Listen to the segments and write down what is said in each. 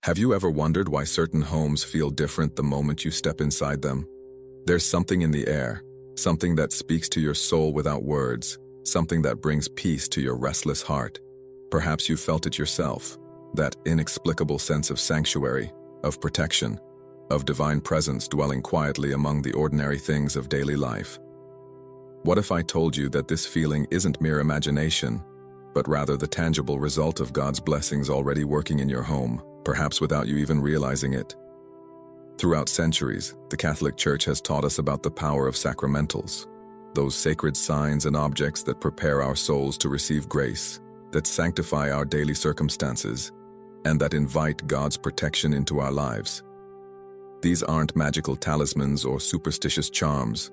Have you ever wondered why certain homes feel different the moment you step inside them? There's something in the air, something that speaks to your soul without words, something that brings peace to your restless heart. Perhaps you felt it yourself, that inexplicable sense of sanctuary, of protection, of divine presence dwelling quietly among the ordinary things of daily life. What if I told you that this feeling isn't mere imagination, but rather the tangible result of God's blessings already working in your home, perhaps without you even realizing it? Throughout centuries, the Catholic Church has taught us about the power of sacramentals, those sacred signs and objects that prepare our souls to receive grace, that sanctify our daily circumstances, and that invite God's protection into our lives. These aren't magical talismans or superstitious charms,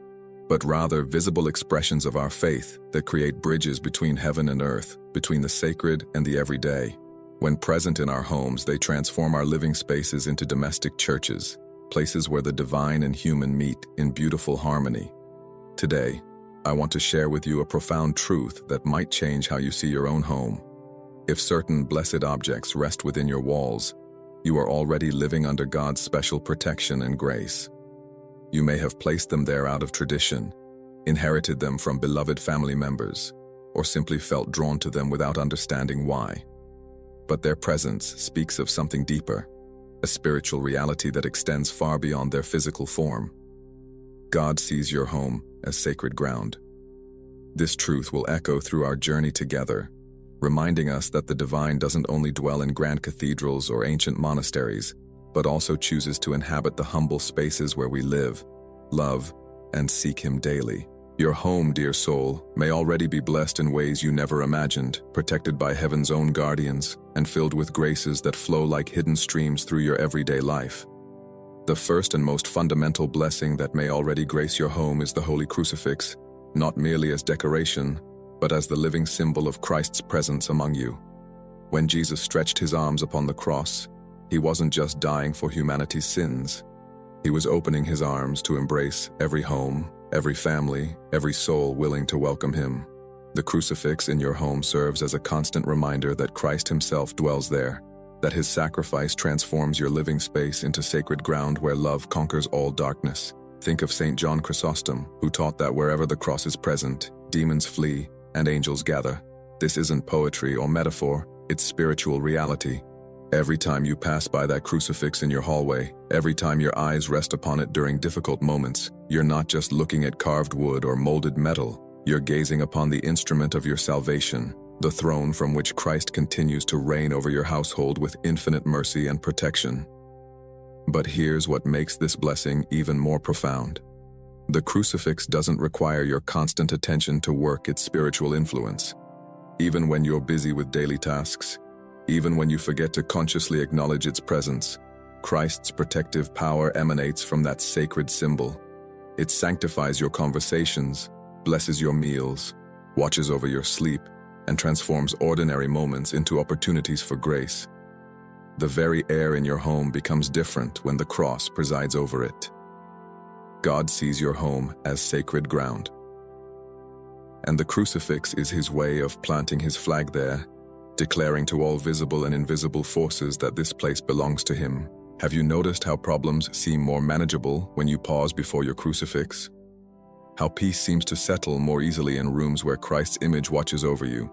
but rather visible expressions of our faith that create bridges between heaven and earth, between the sacred and the everyday. When present in our homes, they transform our living spaces into domestic churches, places where the divine and human meet in beautiful harmony. Today, I want to share with you a profound truth that might change how you see your own home. If certain blessed objects rest within your walls, you are already living under God's special protection and grace. You may have placed them there out of tradition, inherited them from beloved family members, or simply felt drawn to them without understanding why. But their presence speaks of something deeper, a spiritual reality that extends far beyond their physical form. God sees your home as sacred ground. This truth will echo through our journey together, reminding us that the divine doesn't only dwell in grand cathedrals or ancient monasteries, but also chooses to inhabit the humble spaces where we live, love, and seek Him daily. Your home, dear soul, may already be blessed in ways you never imagined, protected by heaven's own guardians, and filled with graces that flow like hidden streams through your everyday life. The first and most fundamental blessing that may already grace your home is the Holy Crucifix, not merely as decoration, but as the living symbol of Christ's presence among you. When Jesus stretched His arms upon the cross, He wasn't just dying for humanity's sins. He was opening His arms to embrace every home, every family, every soul willing to welcome Him. The crucifix in your home serves as a constant reminder that Christ Himself dwells there, that His sacrifice transforms your living space into sacred ground where love conquers all darkness. Think of St. John Chrysostom, who taught that wherever the cross is present, demons flee and angels gather. This isn't poetry or metaphor, it's spiritual reality. Every time you pass by that crucifix in your hallway, every time your eyes rest upon it during difficult moments, you're not just looking at carved wood or molded metal, you're gazing upon the instrument of your salvation, the throne from which Christ continues to reign over your household with infinite mercy and protection. But here's what makes this blessing even more profound. The crucifix doesn't require your constant attention to work its spiritual influence. Even when you're busy with daily tasks, even when you forget to consciously acknowledge its presence, Christ's protective power emanates from that sacred symbol. It sanctifies your conversations, blesses your meals, watches over your sleep, and transforms ordinary moments into opportunities for grace. The very air in your home becomes different when the cross presides over it. God sees your home as sacred ground. And the crucifix is His way of planting His flag there, declaring to all visible and invisible forces that this place belongs to Him. Have you noticed how problems seem more manageable when you pause before your crucifix? How peace seems to settle more easily in rooms where Christ's image watches over you?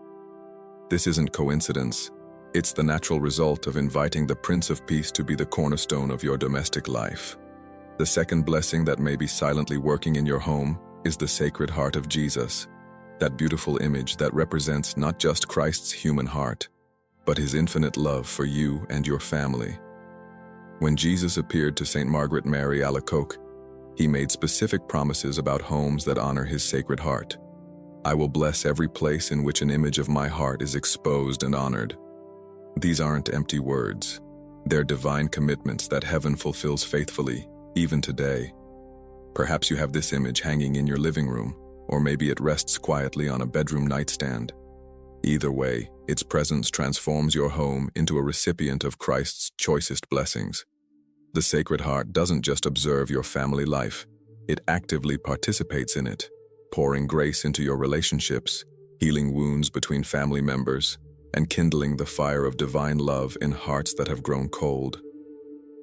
This isn't coincidence. It's the natural result of inviting the Prince of Peace to be the cornerstone of your domestic life. The second blessing that may be silently working in your home is the Sacred Heart of Jesus, that beautiful image that represents not just Christ's human heart, but His infinite love for you and your family. When Jesus appeared to St. Margaret Mary Alacoque, He made specific promises about homes that honor His Sacred Heart. I will bless every place in which an image of my heart is exposed and honored. These aren't empty words. They're divine commitments that heaven fulfills faithfully, even today. Perhaps you have this image hanging in your living room, or maybe it rests quietly on a bedroom nightstand. Either way, its presence transforms your home into a recipient of Christ's choicest blessings. The Sacred Heart doesn't just observe your family life, it actively participates in it, pouring grace into your relationships, healing wounds between family members, and kindling the fire of divine love in hearts that have grown cold.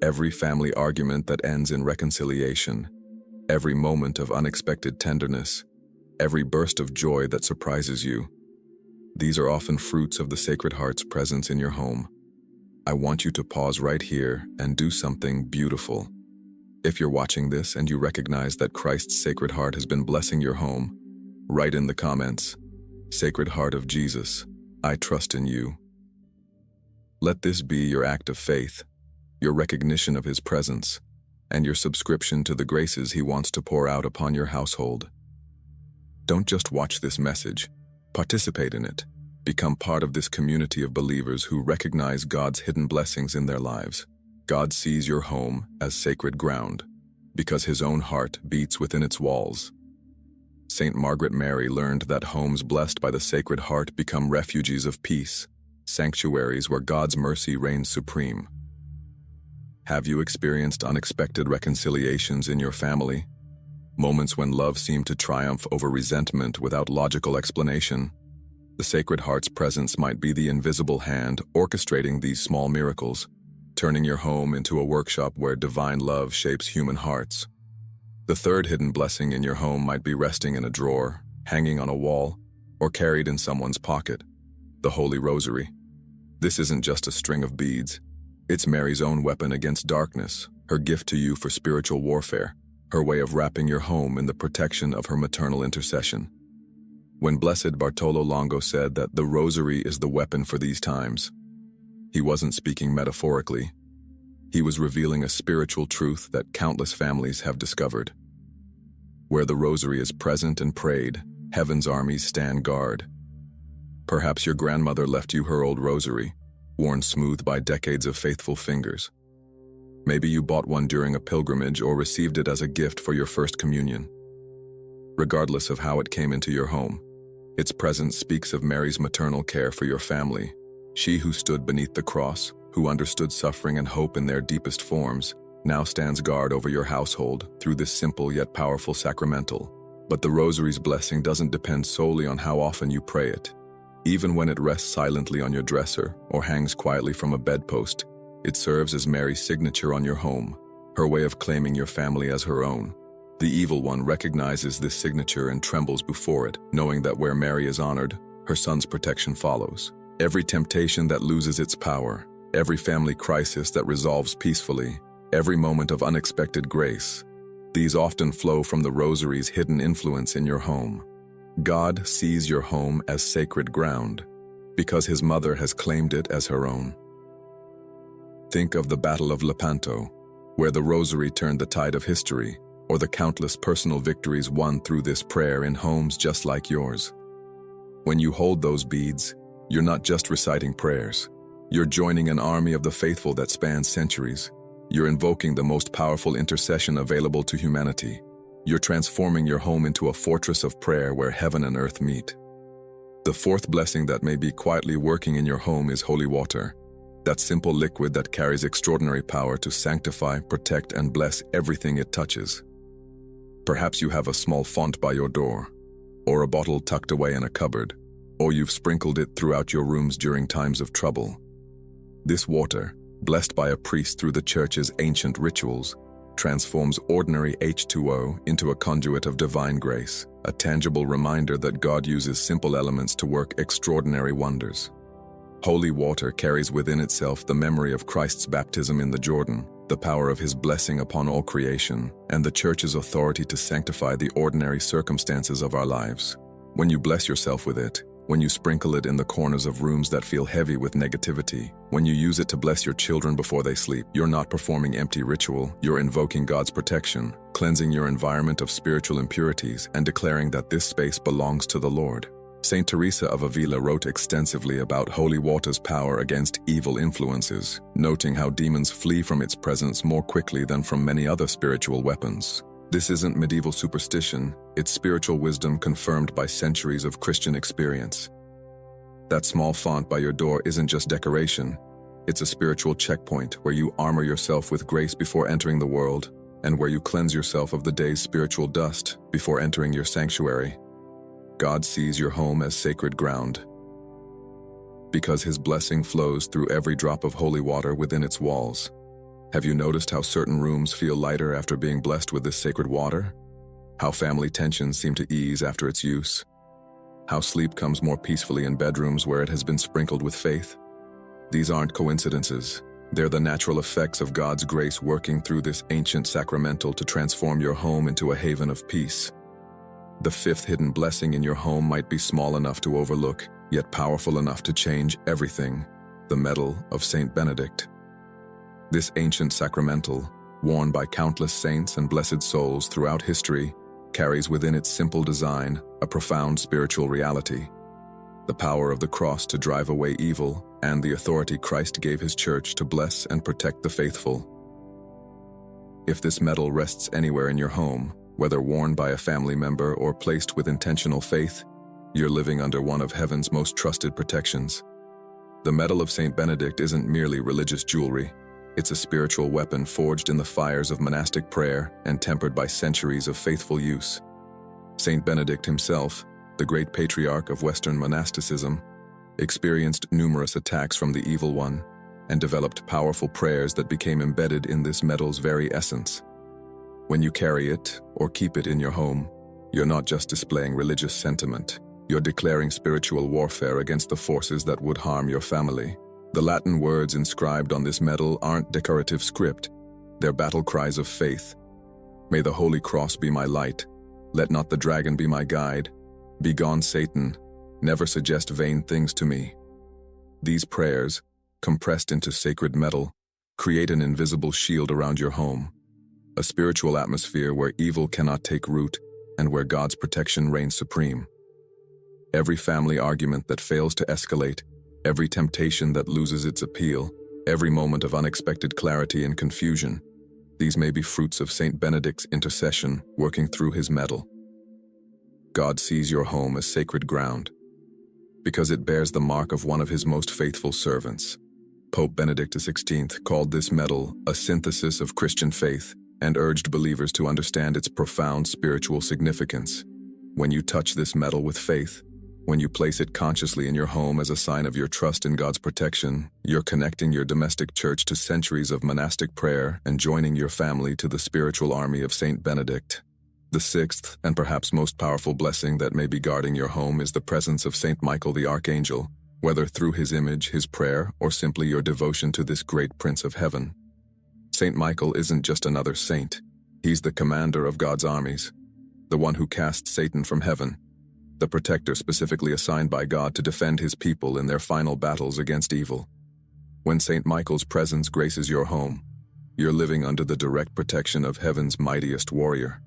Every family argument that ends in reconciliation, every moment of unexpected tenderness, every burst of joy that surprises you, these are often fruits of the Sacred Heart's presence in your home. I want you to pause right here and do something beautiful. If you're watching this and you recognize that Christ's Sacred Heart has been blessing your home, write in the comments, "Sacred Heart of Jesus, I trust in you." Let this be your act of faith, your recognition of His presence, and your subscription to the graces He wants to pour out upon your household. Don't just watch this message, participate in it. Become part of this community of believers who recognize God's hidden blessings in their lives. God sees your home as sacred ground, because His own heart beats within its walls. Saint Margaret Mary learned that homes blessed by the Sacred Heart become refuges of peace, sanctuaries where God's mercy reigns supreme. Have you experienced unexpected reconciliations in your family? Moments when love seemed to triumph over resentment without logical explanation? The Sacred Heart's presence might be the invisible hand orchestrating these small miracles, turning your home into a workshop where divine love shapes human hearts. The third hidden blessing in your home might be resting in a drawer, hanging on a wall, or carried in someone's pocket: the Holy Rosary. This isn't just a string of beads. It's Mary's own weapon against darkness, her gift to you for spiritual warfare, her way of wrapping your home in the protection of her maternal intercession. When Blessed Bartolo Longo said that the Rosary is the weapon for these times, he wasn't speaking metaphorically. He was revealing a spiritual truth that countless families have discovered. Where the Rosary is present and prayed, heaven's armies stand guard. Perhaps your grandmother left you her old rosary, worn smooth by decades of faithful fingers. Maybe you bought one during a pilgrimage or received it as a gift for your first communion. Regardless of how it came into your home, its presence speaks of Mary's maternal care for your family. She who stood beneath the cross, who understood suffering and hope in their deepest forms, now stands guard over your household through this simple yet powerful sacramental. But the Rosary's blessing doesn't depend solely on how often you pray it. Even when it rests silently on your dresser or hangs quietly from a bedpost, it serves as Mary's signature on your home, her way of claiming your family as her own. The evil one recognizes this signature and trembles before it, knowing that where Mary is honored, her son's protection follows. Every temptation that loses its power, every family crisis that resolves peacefully, every moment of unexpected grace, these often flow from the Rosary's hidden influence in your home. God sees your home as sacred ground, because His mother has claimed it as her own. Think of the Battle of Lepanto, where the Rosary turned the tide of history, or the countless personal victories won through this prayer in homes just like yours. When you hold those beads, you're not just reciting prayers. You're joining an army of the faithful that spans centuries. You're invoking the most powerful intercession available to humanity. You're transforming your home into a fortress of prayer where heaven and earth meet. The fourth blessing that may be quietly working in your home is holy water, that simple liquid that carries extraordinary power to sanctify, protect, and bless everything it touches. Perhaps you have a small font by your door, or a bottle tucked away in a cupboard, or you've sprinkled it throughout your rooms during times of trouble. This water, blessed by a priest through the Church's ancient rituals, transforms ordinary H2O into a conduit of divine grace, a tangible reminder that God uses simple elements to work extraordinary wonders. Holy water carries within itself the memory of Christ's baptism in the Jordan, the power of His blessing upon all creation, and the Church's authority to sanctify the ordinary circumstances of our lives. When you bless yourself with it, when you sprinkle it in the corners of rooms that feel heavy with negativity, when you use it to bless your children before they sleep, you're not performing empty ritual, you're invoking God's protection, cleansing your environment of spiritual impurities, and declaring that this space belongs to the Lord. Saint Teresa of Avila wrote extensively about holy water's power against evil influences, noting how demons flee from its presence more quickly than from many other spiritual weapons. This isn't medieval superstition, it's spiritual wisdom confirmed by centuries of Christian experience. That small font by your door isn't just decoration, it's a spiritual checkpoint where you armor yourself with grace before entering the world, and where you cleanse yourself of the day's spiritual dust before entering your sanctuary. God sees your home as sacred ground. because his blessing flows through every drop of holy water within its walls. Have you noticed how certain rooms feel lighter after being blessed with this sacred water? How family tensions seem to ease after its use? How sleep comes more peacefully in bedrooms where it has been sprinkled with faith? These aren't coincidences. They're the natural effects of God's grace working through this ancient sacramental to transform your home into a haven of peace. The fifth hidden blessing in your home might be small enough to overlook, yet powerful enough to change everything: the medal of Saint Benedict. This ancient sacramental, worn by countless saints and blessed souls throughout history, carries within its simple design a profound spiritual reality: the power of the cross to drive away evil, and the authority Christ gave his church to bless and protect the faithful. If this medal rests anywhere in your home, whether worn by a family member or placed with intentional faith, you're living under one of heaven's most trusted protections. The medal of Saint Benedict isn't merely religious jewelry. It's a spiritual weapon forged in the fires of monastic prayer and tempered by centuries of faithful use. Saint Benedict himself, the great patriarch of Western monasticism, experienced numerous attacks from the evil one and developed powerful prayers that became embedded in this medal's very essence. When you carry it or keep it in your home, you're not just displaying religious sentiment. You're declaring spiritual warfare against the forces that would harm your family. The Latin words inscribed on this medal aren't decorative script. They're battle cries of faith. May the Holy Cross be my light. Let not the dragon be my guide. Begone, Satan. Never suggest vain things to me. These prayers, compressed into sacred metal, create an invisible shield around your home, a spiritual atmosphere where evil cannot take root and where God's protection reigns supreme. Every family argument that fails to escalate, every temptation that loses its appeal, every moment of unexpected clarity and confusion, these may be fruits of Saint Benedict's intercession working through his medal. God sees your home as sacred ground, because it bears the mark of one of his most faithful servants. Pope Benedict XVI called this medal a synthesis of Christian faith and urged believers to understand its profound spiritual significance. When you touch this medal with faith, when you place it consciously in your home as a sign of your trust in God's protection, you're connecting your domestic church to centuries of monastic prayer and joining your family to the spiritual army of Saint Benedict. The sixth, and perhaps most powerful blessing that may be guarding your home is the presence of Saint Michael the Archangel, whether through his image, his prayer, or simply your devotion to this great Prince of Heaven. Saint Michael isn't just another saint. He's the commander of God's armies, the one who cast Satan from heaven, the protector specifically assigned by God to defend his people in their final battles against evil. When Saint Michael's presence graces your home, you're living under the direct protection of heaven's mightiest warrior.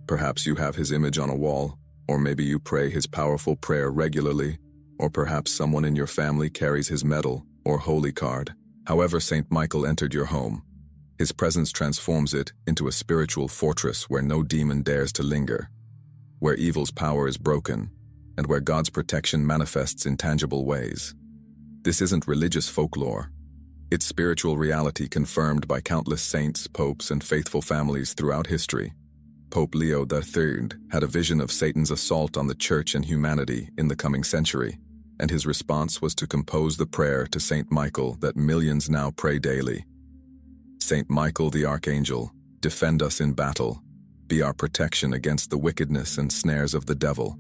Perhaps you have his image on a wall, or maybe you pray his powerful prayer regularly, or perhaps someone in your family carries his medal or holy card. However Saint Michael entered your home, his presence transforms it into a spiritual fortress where no demon dares to linger, where evil's power is broken, and where God's protection manifests in tangible ways. This isn't religious folklore. It's spiritual reality confirmed by countless saints, popes, and faithful families throughout history. Pope Leo III had a vision of Satan's assault on the church and humanity in the coming century, and his response was to compose the prayer to Saint Michael that millions now pray daily. Saint Michael the Archangel, defend us in battle. Be our protection against the wickedness and snares of the devil.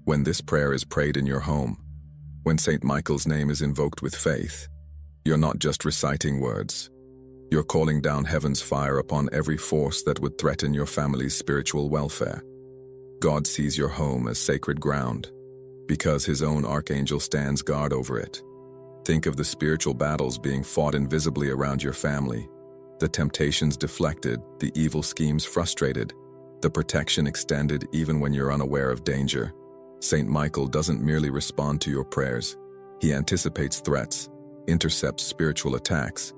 When this prayer is prayed in your home, when Saint Michael's name is invoked with faith, you're not just reciting words. You're calling down heaven's fire upon every force that would threaten your family's spiritual welfare. God sees your home as sacred ground, because his own archangel stands guard over it. Think of the spiritual battles being fought invisibly around your family, the temptations deflected, the evil schemes frustrated, the protection extended even when you're unaware of danger. Saint Michael doesn't merely respond to your prayers. He anticipates threats, intercepts spiritual attacks,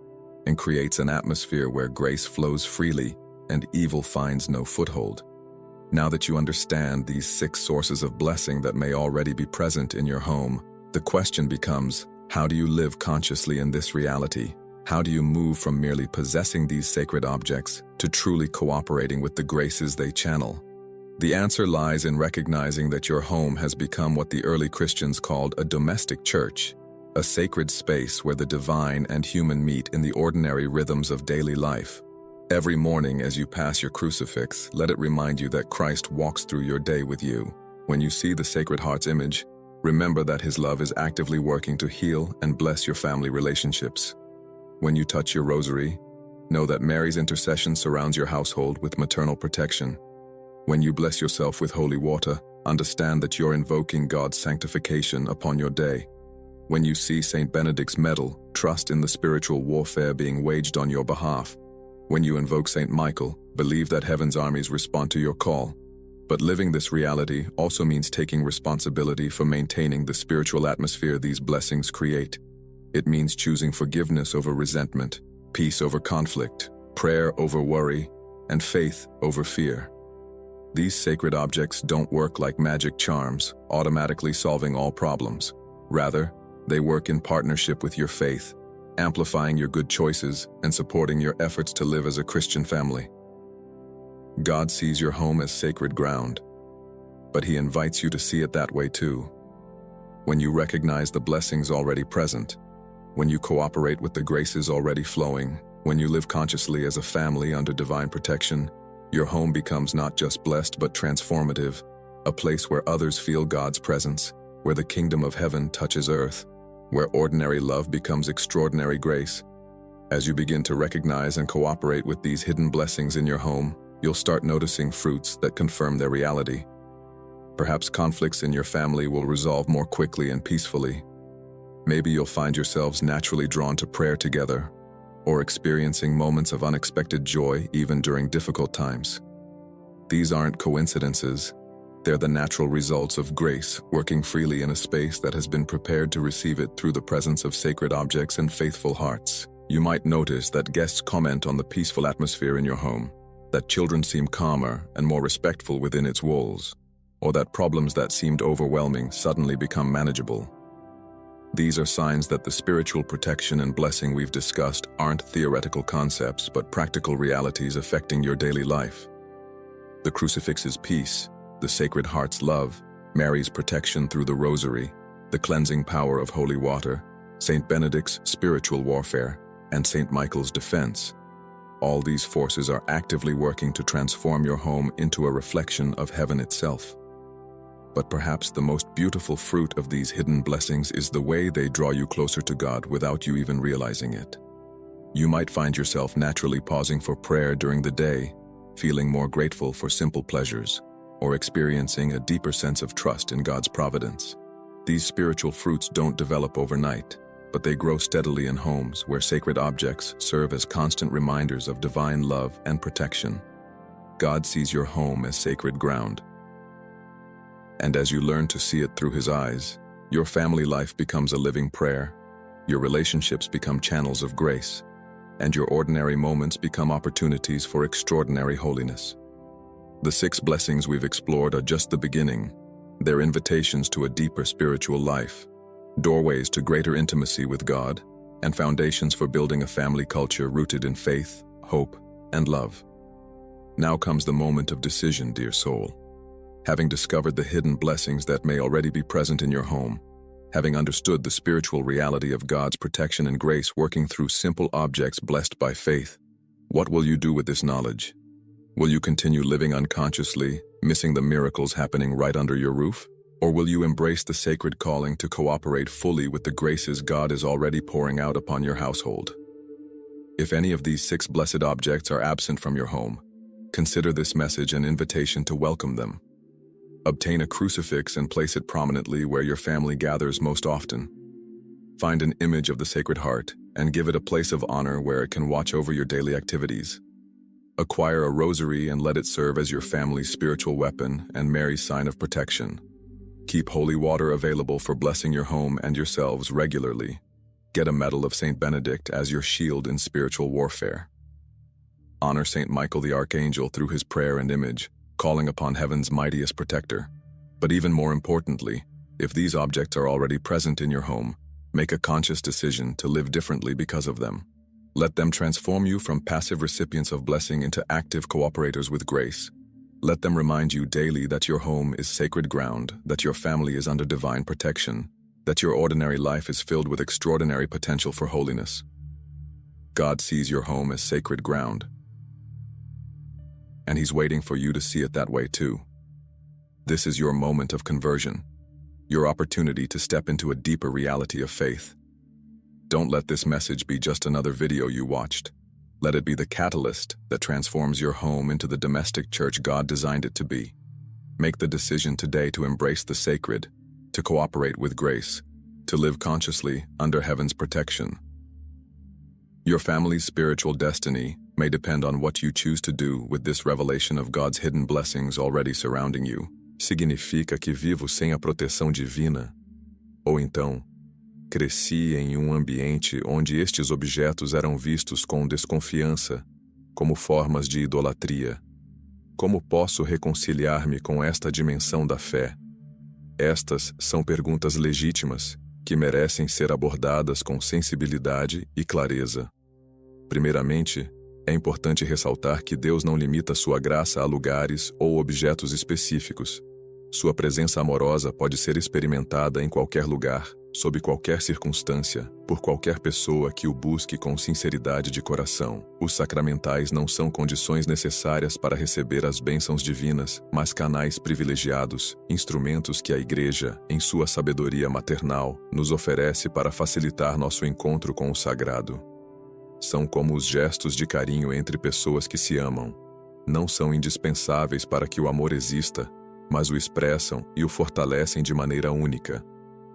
and creates an atmosphere where grace flows freely and evil finds no foothold. Now that you understand these 6 sources of blessing that may already be present in your home, the question becomes, how do you live consciously in this reality? How do you move from merely possessing these sacred objects to truly cooperating with the graces they channel? The answer lies in recognizing that your home has become what the early Christians called a domestic church, a sacred space where the divine and human meet in the ordinary rhythms of daily life. Every morning as you pass your crucifix, let it remind you that Christ walks through your day with you. When you see the Sacred Heart's image, remember that His love is actively working to heal and bless your family relationships. When you touch your rosary, know that Mary's intercession surrounds your household with maternal protection. When you bless yourself with holy water, understand that you're invoking God's sanctification upon your day. When you see Saint Benedict's medal, trust in the spiritual warfare being waged on your behalf. When you invoke Saint Michael, believe that heaven's armies respond to your call. But living this reality also means taking responsibility for maintaining the spiritual atmosphere these blessings create. It means choosing forgiveness over resentment, peace over conflict, prayer over worry, and faith over fear. These sacred objects don't work like magic charms, automatically solving all problems. Rather, they work in partnership with your faith, amplifying your good choices and supporting your efforts to live as a Christian family. God sees your home as sacred ground, but He invites you to see it that way too. When you recognize the blessings already present, when you cooperate with the graces already flowing, when you live consciously as a family under divine protection, your home becomes not just blessed but transformative, a place where others feel God's presence, where the kingdom of heaven touches earth, where ordinary love becomes extraordinary grace. As you begin to recognize and cooperate with these hidden blessings in your home, you'll start noticing fruits that confirm their reality. Perhaps conflicts in your family will resolve more quickly and peacefully. Maybe you'll find yourselves naturally drawn to prayer together, or experiencing moments of unexpected joy even during difficult times. These aren't coincidences. They're the natural results of grace working freely in a space that has been prepared to receive it through the presence of sacred objects and faithful hearts. You might notice that guests comment on the peaceful atmosphere in your home, that children seem calmer and more respectful within its walls, or that problems that seemed overwhelming suddenly become manageable. These are signs that the spiritual protection and blessing we've discussed aren't theoretical concepts but practical realities affecting your daily life. The crucifix's peace, the Sacred Heart's love, Mary's protection through the rosary, the cleansing power of holy water, Saint Benedict's spiritual warfare, and Saint Michael's defense. All these forces are actively working to transform your home into a reflection of heaven itself. But perhaps the most beautiful fruit of these hidden blessings is the way they draw you closer to God without you even realizing it. You might find yourself naturally pausing for prayer during the day, feeling more grateful for simple pleasures, or experiencing a deeper sense of trust in God's providence. These spiritual fruits don't develop overnight, but they grow steadily in homes where sacred objects serve as constant reminders of divine love and protection. God sees your home as sacred ground. And as you learn to see it through His eyes, your family life becomes a living prayer, your relationships become channels of grace, and your ordinary moments become opportunities for extraordinary holiness. The 6 blessings we've explored are just the beginning. They're invitations to a deeper spiritual life, doorways to greater intimacy with God, and foundations for building a family culture rooted in faith, hope, and love. Now comes the moment of decision, dear soul. Having discovered the hidden blessings that may already be present in your home, having understood the spiritual reality of God's protection and grace working through simple objects blessed by faith, what will you do with this knowledge? Will you continue living unconsciously, missing the miracles happening right under your roof? Or will you embrace the sacred calling to cooperate fully with the graces God is already pouring out upon your household? If any of these 6 blessed objects are absent from your home, consider this message an invitation to welcome them. Obtain a crucifix and place it prominently where your family gathers most often. Find an image of the Sacred Heart and give it a place of honor where it can watch over your daily activities. Acquire a rosary and let it serve as your family's spiritual weapon and Mary's sign of protection. Keep holy water available for blessing your home and yourselves regularly. Get a medal of Saint Benedict as your shield in spiritual warfare. Honor Saint Michael the Archangel through his prayer and image, calling upon heaven's mightiest protector. But even more importantly, if these objects are already present in your home, make a conscious decision to live differently because of them. Let them transform you from passive recipients of blessing into active cooperators with grace. Let them remind you daily that your home is sacred ground, that your family is under divine protection, that your ordinary life is filled with extraordinary potential for holiness. God sees your home as sacred ground, and He's waiting for you to see it that way too. This is your moment of conversion, your opportunity to step into a deeper reality of faith. Don't let this message be just another video you watched. Let it be the catalyst that transforms your home into the domestic church God designed it to be. Make the decision today to embrace the sacred, to cooperate with grace, to live consciously under heaven's protection. Your family's spiritual destiny may depend on what you choose to do with this revelation of God's hidden blessings already surrounding you. Significa que vivo sem a proteção divina? Ou então, cresci em um ambiente onde estes objetos eram vistos com desconfiança, como formas de idolatria. Como posso reconciliar-me com esta dimensão da fé? Estas são perguntas legítimas, que merecem ser abordadas com sensibilidade e clareza. Primeiramente, é importante ressaltar que Deus não limita sua graça a lugares ou objetos específicos. Sua presença amorosa pode ser experimentada em qualquer lugar, sob qualquer circunstância, por qualquer pessoa que o busque com sinceridade de coração. Os sacramentais não são condições necessárias para receber as bênçãos divinas, mas canais privilegiados, instrumentos que a Igreja, em sua sabedoria maternal, nos oferece para facilitar nosso encontro com o sagrado. São como os gestos de carinho entre pessoas que se amam. Não são indispensáveis para que o amor exista, mas o expressam e o fortalecem de maneira única.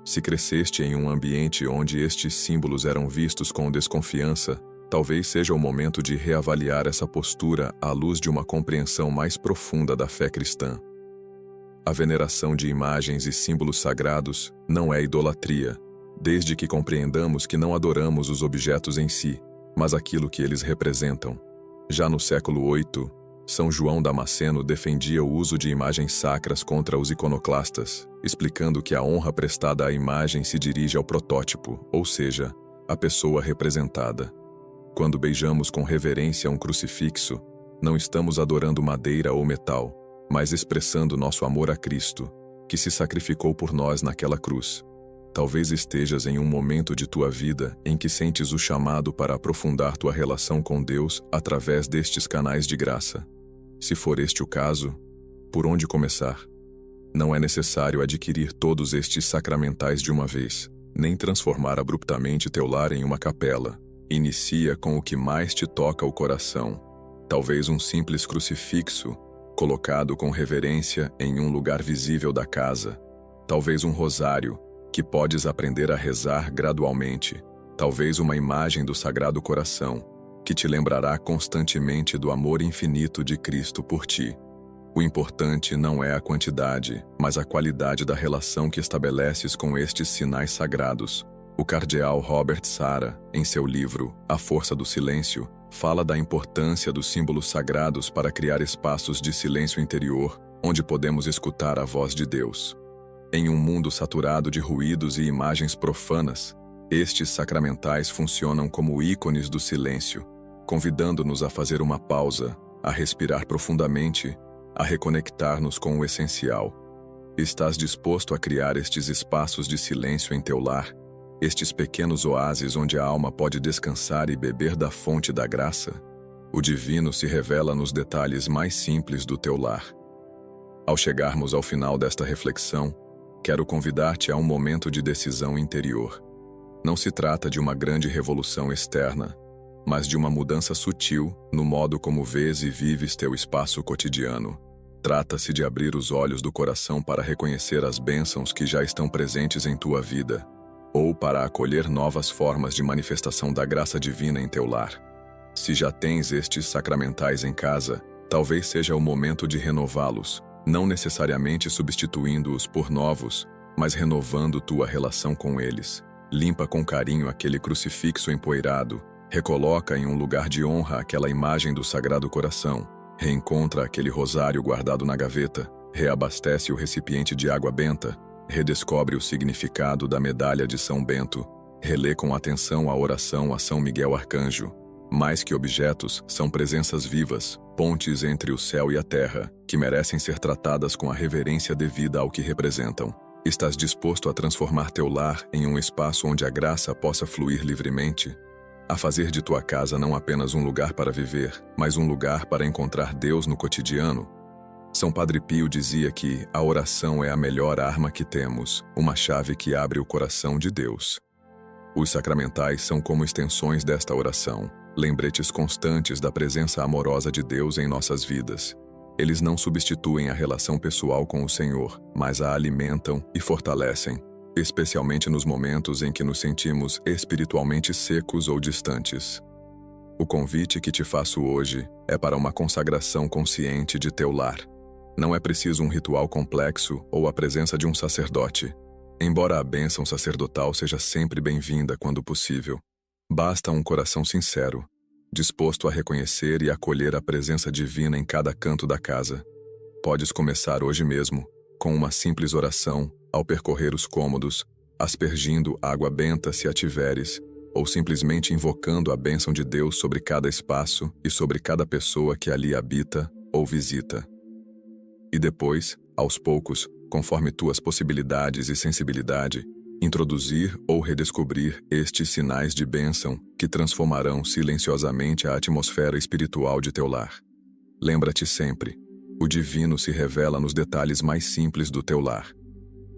Se cresceste em um ambiente onde estes símbolos eram vistos com desconfiança, talvez seja o momento de reavaliar essa postura à luz de uma compreensão mais profunda da fé cristã. A veneração de imagens e símbolos sagrados não é idolatria, desde que compreendamos que não adoramos os objetos em si, mas aquilo que eles representam. Já no século VIII, São João Damasceno defendia o uso de imagens sacras contra os iconoclastas, explicando que a honra prestada à imagem se dirige ao protótipo, ou seja, à pessoa representada. Quando beijamos com reverência um crucifixo, não estamos adorando madeira ou metal, mas expressando nosso amor a Cristo, que se sacrificou por nós naquela cruz. Talvez estejas em um momento de tua vida em que sentes o chamado para aprofundar tua relação com Deus através destes canais de graça. Se for este o caso, por onde começar? Não é necessário adquirir todos estes sacramentais de uma vez, nem transformar abruptamente teu lar em uma capela. Inicia com o que mais te toca o coração. Talvez um simples crucifixo, colocado com reverência em um lugar visível da casa. Talvez um rosário, que podes aprender a rezar gradualmente. Talvez uma imagem do Sagrado Coração, que te lembrará constantemente do amor infinito de Cristo por ti. O importante não é a quantidade, mas a qualidade da relação que estabeleces com estes sinais sagrados. O cardeal Robert Sarah, em seu livro A Força do Silêncio, fala da importância dos símbolos sagrados para criar espaços de silêncio interior, onde podemos escutar a voz de Deus. Em um mundo saturado de ruídos e imagens profanas, estes sacramentais funcionam como ícones do silêncio, convidando-nos a fazer uma pausa, a respirar profundamente, a reconectar-nos com o essencial. Estás disposto a criar estes espaços de silêncio em teu lar, estes pequenos oásis onde a alma pode descansar e beber da fonte da graça? O divino se revela nos detalhes mais simples do teu lar. Ao chegarmos ao final desta reflexão, quero convidar-te a um momento de decisão interior. Não se trata de uma grande revolução externa, mas de uma mudança sutil no modo como vês e vives teu espaço cotidiano. Trata-se de abrir os olhos do coração para reconhecer as bênçãos que já estão presentes em tua vida, ou para acolher novas formas de manifestação da graça divina em teu lar. Se já tens estes sacramentais em casa, talvez seja o momento de renová-los, não necessariamente substituindo-os por novos, mas renovando tua relação com eles. Limpa com carinho aquele crucifixo empoeirado, recoloca em um lugar de honra aquela imagem do Sagrado Coração, reencontra aquele rosário guardado na gaveta, reabastece o recipiente de água benta, redescobre o significado da medalha de São Bento, relê com atenção a oração a São Miguel Arcanjo, Mais que objetos, são presenças vivas, pontes entre o céu e a terra, que merecem ser tratadas com a reverência devida ao que representam. Estás disposto a transformar teu lar em um espaço onde a graça possa fluir livremente? A fazer de tua casa não apenas um lugar para viver, mas um lugar para encontrar Deus no cotidiano? São Padre Pio dizia que a oração é a melhor arma que temos, uma chave que abre o coração de Deus. Os sacramentais são como extensões desta oração, lembretes constantes da presença amorosa de Deus em nossas vidas. Eles não substituem a relação pessoal com o Senhor, mas a alimentam e fortalecem, especialmente nos momentos em que nos sentimos espiritualmente secos ou distantes. O convite que te faço hoje é para uma consagração consciente de teu lar. Não é preciso um ritual complexo ou a presença de um sacerdote. Embora a bênção sacerdotal seja sempre bem-vinda quando possível, basta um coração sincero, disposto a reconhecer e acolher a presença divina em cada canto da casa. Podes começar hoje mesmo, com uma simples oração, ao percorrer os cômodos, aspergindo água benta se a tiveres, ou simplesmente invocando a bênção de Deus sobre cada espaço e sobre cada pessoa que ali habita ou visita. E depois, aos poucos, conforme tuas possibilidades e sensibilidade, introduzir ou redescobrir estes sinais de bênção que transformarão silenciosamente a atmosfera espiritual de teu lar. Lembra-te sempre, o divino se revela nos detalhes mais simples do teu lar.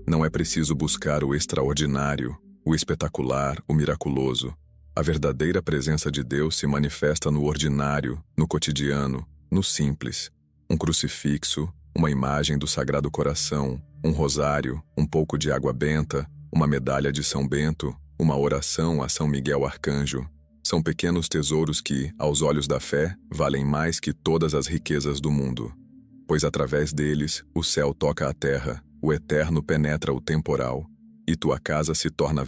Não é preciso buscar o extraordinário, o espetacular, o miraculoso. A verdadeira presença de Deus se manifesta no ordinário, no cotidiano, no simples. Um crucifixo, uma imagem do Sagrado Coração, um rosário, um pouco de água benta, uma medalha de São Bento, uma oração a São Miguel Arcanjo. São pequenos tesouros que, aos olhos da fé, valem mais que todas as riquezas do mundo. Pois através deles, o céu toca a terra, o eterno penetra o temporal, e tua casa se torna